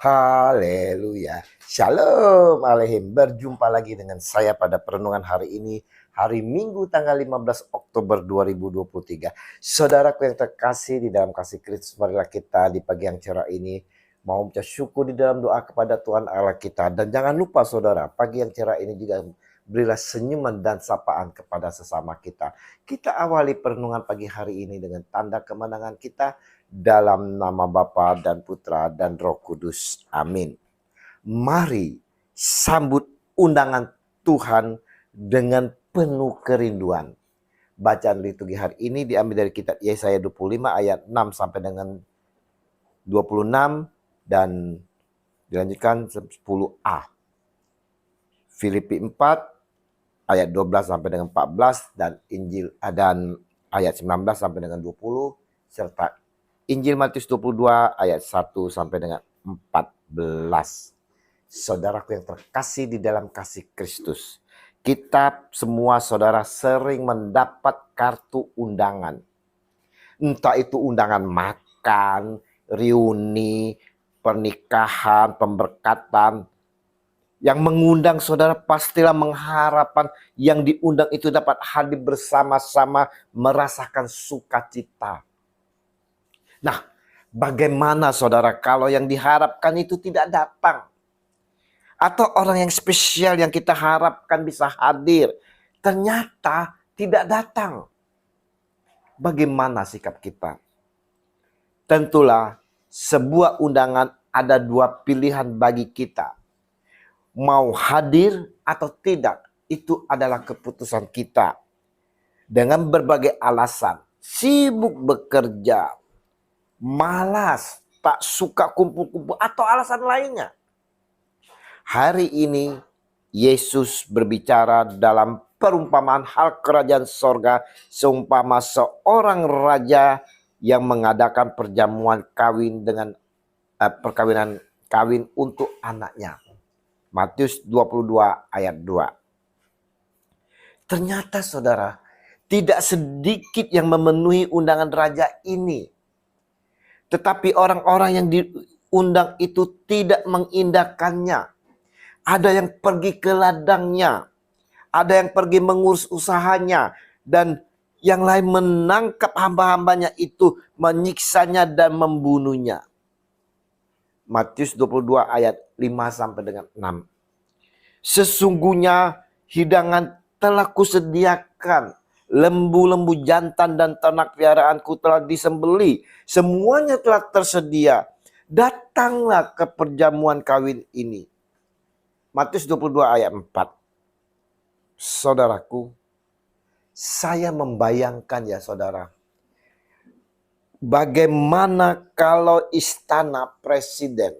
Haleluya. Shalom Alehim. Berjumpa lagi dengan saya pada perenungan hari ini. Hari Minggu tanggal 15 Oktober 2023. Saudaraku yang terkasih di dalam kasih Kristus, marilah kita di pagi yang cerah ini mau mengucap syukur di dalam doa kepada Tuhan Allah kita. Dan jangan lupa saudara, pagi yang cerah ini juga berilah senyuman dan sapaan kepada sesama kita. Kita awali perenungan pagi hari ini dengan tanda kemenangan kita. Dalam nama Bapa dan Putra dan Roh Kudus. Amin. Mari sambut undangan Tuhan dengan penuh kerinduan. Bacaan liturgi hari ini diambil dari kitab Yesaya 25 ayat 6 sampai dengan 26 dan dilanjutkan 10a. Filipi 4 ayat 12 sampai dengan 14 dan Injil dan ayat 19 sampai dengan 20 serta Injil Matius 22 ayat 1 sampai dengan 14. Saudaraku yang terkasih di dalam kasih Kristus, kita semua saudara sering mendapat kartu undangan. Entah itu undangan makan, reuni, pernikahan, pemberkatan. Yang mengundang saudara pastilah mengharapkan yang diundang itu dapat hadir bersama-sama merasakan sukacita. Nah, bagaimana saudara kalau yang diharapkan itu tidak datang? Atau orang yang spesial yang kita harapkan bisa hadir, ternyata tidak datang. Bagaimana sikap kita? Tentulah sebuah undangan ada dua pilihan bagi kita. Mau hadir atau tidak, itu adalah keputusan kita. Dengan berbagai alasan, sibuk bekerja, malas, tak suka kumpul-kumpul, atau alasan lainnya. Hari ini Yesus berbicara dalam perumpamaan hal kerajaan sorga seumpama seorang raja yang mengadakan perjamuan kawin dengan perkawinan kawin untuk anaknya. Matius 22 ayat 2. Ternyata saudara, tidak sedikit yang memenuhi undangan raja ini. Tetapi orang-orang yang diundang itu tidak mengindahkannya. Ada yang pergi ke ladangnya. Ada yang pergi mengurus usahanya. Dan yang lain menangkap hamba-hambanya itu, menyiksanya dan membunuhnya. Matius 22 ayat 5 sampai dengan 6. Sesungguhnya hidangan telah kusediakan. Lembu-lembu jantan dan ternak piaraanku telah disembeli. Semuanya telah tersedia. Datanglah ke perjamuan kawin ini. Matius 22 ayat 4. Saudaraku, saya membayangkan ya saudara. Bagaimana kalau istana presiden,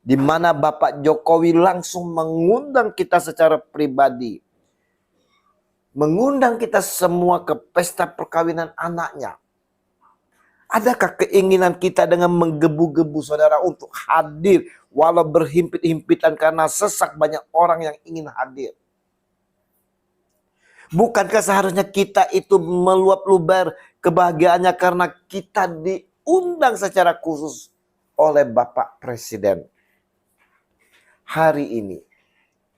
di mana Bapak Jokowi langsung mengundang kita secara pribadi. Mengundang kita semua ke pesta perkawinan anaknya. Adakah keinginan kita dengan menggebu-gebu saudara untuk hadir walau berhimpit-himpitan karena sesak banyak orang yang ingin hadir? Bukankah seharusnya kita itu meluap-luber kebahagiaannya karena kita diundang secara khusus oleh Bapak Presiden? Hari ini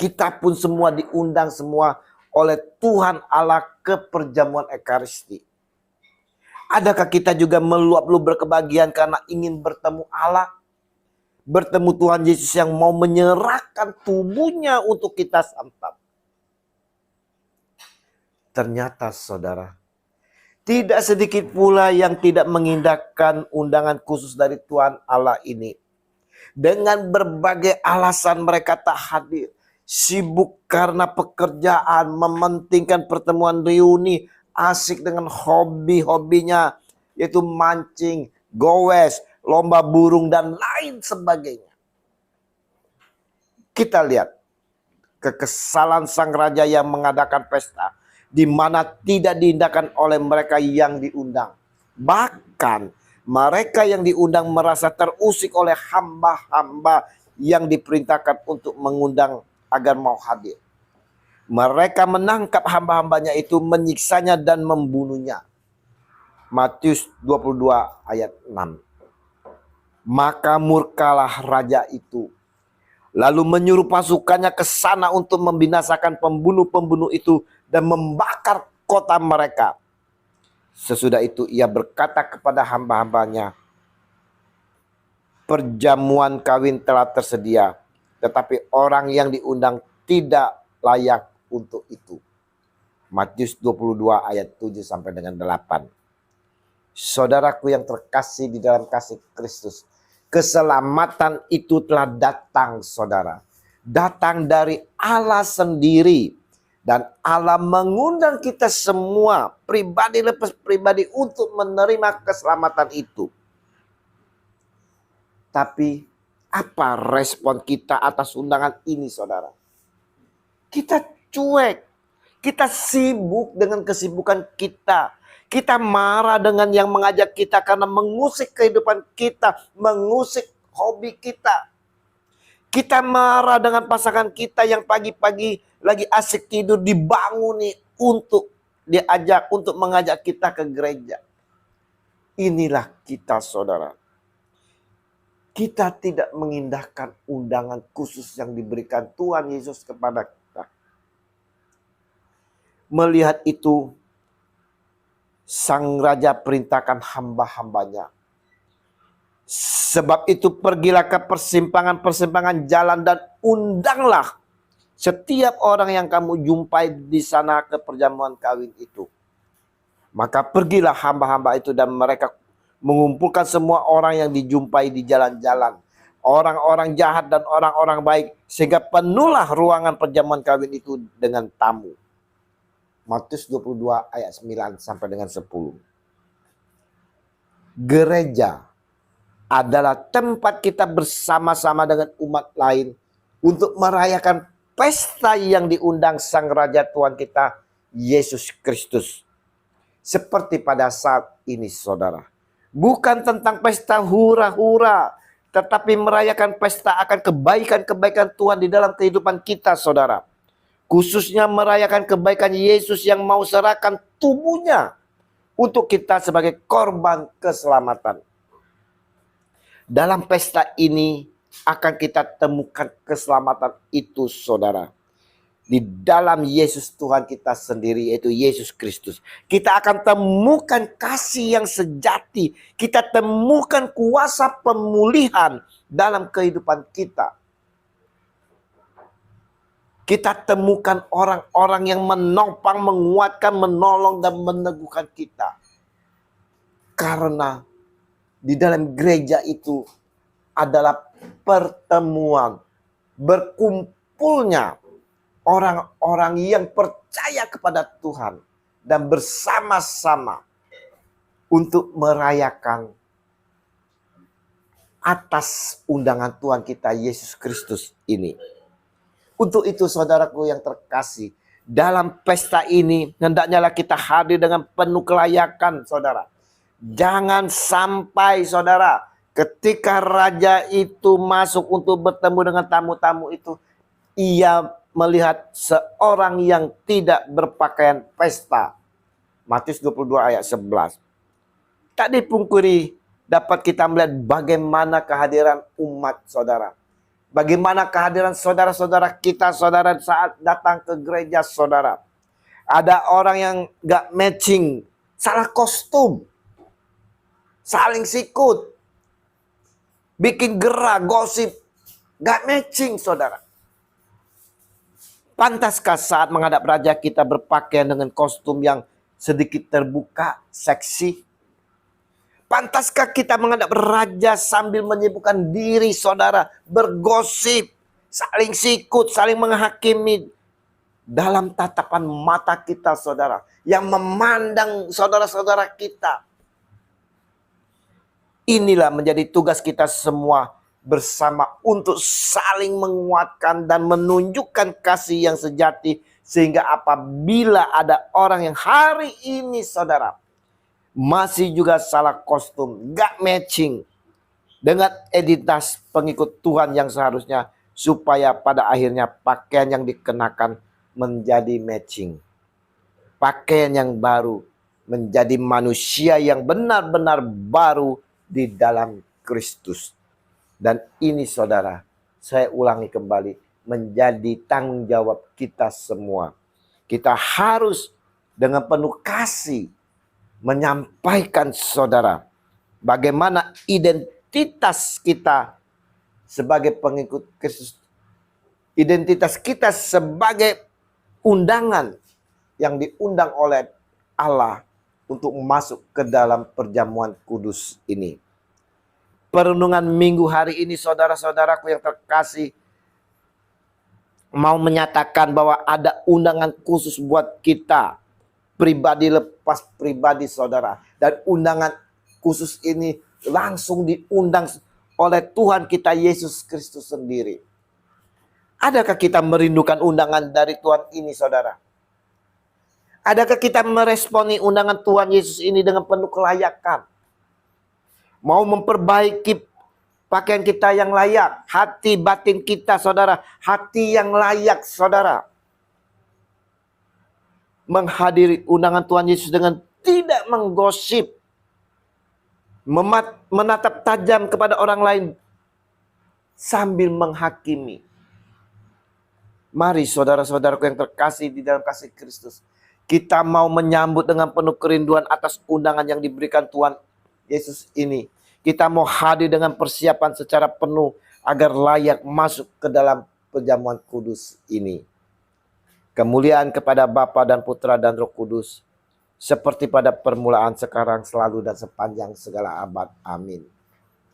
kita pun semua diundang semua oleh Tuhan Allah ke perjamuan Ekaristi. Adakah kita juga meluap-luap berkebahagiaan karena ingin bertemu Allah? Bertemu Tuhan Yesus yang mau menyerahkan tubuhnya untuk kita santap. Ternyata saudara, tidak sedikit pula yang tidak mengindahkan undangan khusus dari Tuhan Allah ini. Dengan berbagai alasan mereka tak hadir. Sibuk karena pekerjaan, mementingkan pertemuan reuni, asik dengan hobi-hobinya, yaitu mancing, gowes, lomba burung, dan lain sebagainya. Kita lihat kekesalan sang raja yang mengadakan pesta, di mana tidak diindahkan oleh mereka yang diundang. Bahkan mereka yang diundang merasa terusik oleh hamba-hamba yang diperintahkan untuk mengundang agar mau hadir. Mereka menangkap hamba-hambanya itu, menyiksanya dan membunuhnya. Matius 22 ayat 6. Maka murkalah raja itu, lalu menyuruh pasukannya ke sana untuk membinasakan pembunuh-pembunuh itu dan membakar kota mereka. Sesudah itu ia berkata kepada hamba-hambanya, perjamuan kawin telah tersedia, tetapi orang yang diundang tidak layak untuk itu. Matius 22 ayat 7 sampai dengan 8. Saudaraku yang terkasih di dalam kasih Kristus, keselamatan itu telah datang, saudara. Datang dari Allah sendiri. Dan Allah mengundang kita semua, pribadi lepas pribadi, untuk menerima keselamatan itu. Tapi apa respon kita atas undangan ini, saudara? Kita cuek. Kita sibuk dengan kesibukan kita. Kita marah dengan yang mengajak kita karena mengusik kehidupan kita, mengusik hobi kita. Kita marah dengan pasangan kita yang pagi-pagi lagi asik tidur, dibangun nih untuk diajak, untuk mengajak kita ke gereja. Inilah kita, saudara. Kita tidak mengindahkan undangan khusus yang diberikan Tuhan Yesus kepada kita. Melihat itu, sang raja perintahkan hamba-hambanya. Sebab itu pergilah ke persimpangan-persimpangan jalan dan undanglah setiap orang yang kamu jumpai di sana ke perjamuan kawin itu. Maka pergilah hamba-hamba itu dan mereka mengumpulkan semua orang yang dijumpai di jalan-jalan, orang-orang jahat dan orang-orang baik, sehingga penuhlah ruangan perjamuan kawin itu dengan tamu. Matius 22 ayat 9 sampai dengan 10. Gereja adalah tempat kita bersama-sama dengan umat lain untuk merayakan pesta yang diundang Sang Raja Tuhan kita, Yesus Kristus. Seperti pada saat ini, saudara. Bukan tentang pesta hura-hura, tetapi merayakan pesta akan kebaikan-kebaikan Tuhan di dalam kehidupan kita, saudara. Khususnya merayakan kebaikan Yesus yang mau serahkan tubuhnya untuk kita sebagai korban keselamatan. Dalam pesta ini akan kita temukan keselamatan itu, saudara. Di dalam Yesus Tuhan kita sendiri, yaitu Yesus Kristus. Kita akan temukan kasih yang sejati. Kita temukan kuasa pemulihan dalam kehidupan kita. Kita temukan orang-orang yang menopang, menguatkan, menolong, dan meneguhkan kita. Karena di dalam gereja itu adalah pertemuan, berkumpulnya orang-orang yang percaya kepada Tuhan dan bersama-sama untuk merayakan atas undangan Tuhan kita Yesus Kristus ini. Untuk itu, saudaraku yang terkasih, dalam pesta ini hendaknya kita hadir dengan penuh kelayakan, saudara. Jangan sampai, saudara, ketika raja itu masuk untuk bertemu dengan tamu-tamu itu, ia melihat seorang yang tidak berpakaian pesta. Matius 22 ayat 11. Tak dipungkiri, dapat kita melihat bagaimana kehadiran umat, saudara. Bagaimana kehadiran saudara-saudara kita, saudara, saat datang ke gereja, saudara. Ada orang yang gak matching, salah kostum, saling sikut, bikin gerah, gosip, gak matching, saudara. Pantaskah saat menghadap raja kita berpakaian dengan kostum yang sedikit terbuka, seksi? Pantaskah kita menghadap raja sambil menyibukkan diri, saudara, bergosip, saling sikut, saling menghakimi dalam tatapan mata kita, saudara, yang memandang saudara-saudara kita? Inilah menjadi tugas kita semua bersama untuk saling menguatkan dan menunjukkan kasih yang sejati, sehingga apabila ada orang yang hari ini, saudara, masih juga salah kostum, gak matching dengan identitas pengikut Tuhan yang seharusnya, supaya pada akhirnya pakaian yang dikenakan menjadi matching. Pakaian yang baru menjadi manusia yang benar-benar baru di dalam Kristus. Dan ini saudara, saya ulangi kembali, menjadi tanggung jawab kita semua. Kita harus dengan penuh kasih menyampaikan saudara, bagaimana identitas kita sebagai pengikut Kristus. Identitas kita sebagai undangan yang diundang oleh Allah untuk masuk ke dalam perjamuan kudus ini. Perenungan minggu hari ini saudara-saudaraku yang terkasih, mau menyatakan bahwa ada undangan khusus buat kita, pribadi lepas pribadi saudara. Dan undangan khusus ini langsung diundang oleh Tuhan kita Yesus Kristus sendiri. Adakah kita merindukan undangan dari Tuhan ini saudara? Adakah kita meresponi undangan Tuhan Yesus ini dengan penuh kelayakan? Mau memperbaiki pakaian kita yang layak, hati batin kita saudara, hati yang layak saudara. Menghadiri undangan Tuhan Yesus dengan tidak menggosip, menatap tajam kepada orang lain sambil menghakimi. Mari saudara-saudaraku yang terkasih di dalam kasih Kristus, kita mau menyambut dengan penuh kerinduan atas undangan yang diberikan Tuhan Yesus ini. Kita mau hadir dengan persiapan secara penuh agar layak masuk ke dalam perjamuan kudus ini. Kemuliaan kepada Bapa dan Putra dan Roh Kudus, seperti pada permulaan, sekarang, selalu, dan sepanjang segala abad. Amin.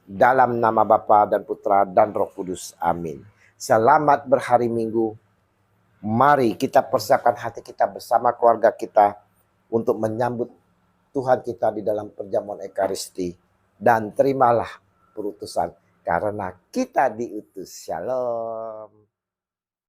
Dalam nama Bapa dan Putra dan Roh Kudus. Amin. Selamat berhari Minggu. Mari kita persiapkan hati kita bersama keluarga kita untuk menyambut Tuhan kita di dalam perjamuan Ekaristi. Dan terimalah perutusan karena kita diutus. Shalom.